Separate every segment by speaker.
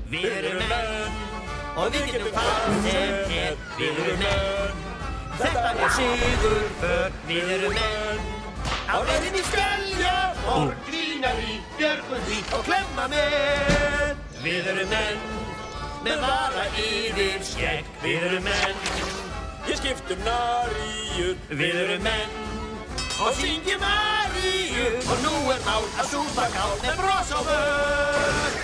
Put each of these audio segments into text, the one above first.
Speaker 1: Við erum menn og við getum hvað sem Við erum menn. Þetta sigur för. Við erum menn. Á leiðinni Skelja og Grínavík, Björgvin og Klemmamen. Við erum menn með vara yfir skegg. Við erum menn. Ég skipt naríur. Við erum menn og syngjum aríur. Og nú mál að súpa kál með bros á vör.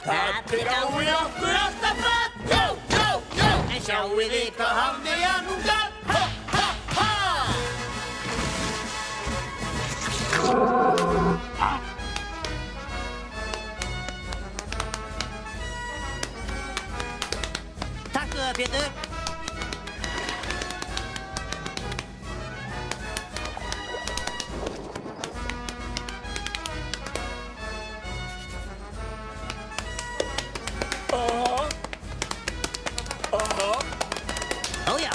Speaker 1: Þetta gáði okkur alltaf fatt. Jó, jó, jó. En sjáið þið hvað hafði hann nú gatt. Ha, ha, ha. Takk fyrir það, Pétur. Ó já.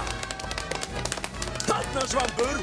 Speaker 2: Þarna, Svampur.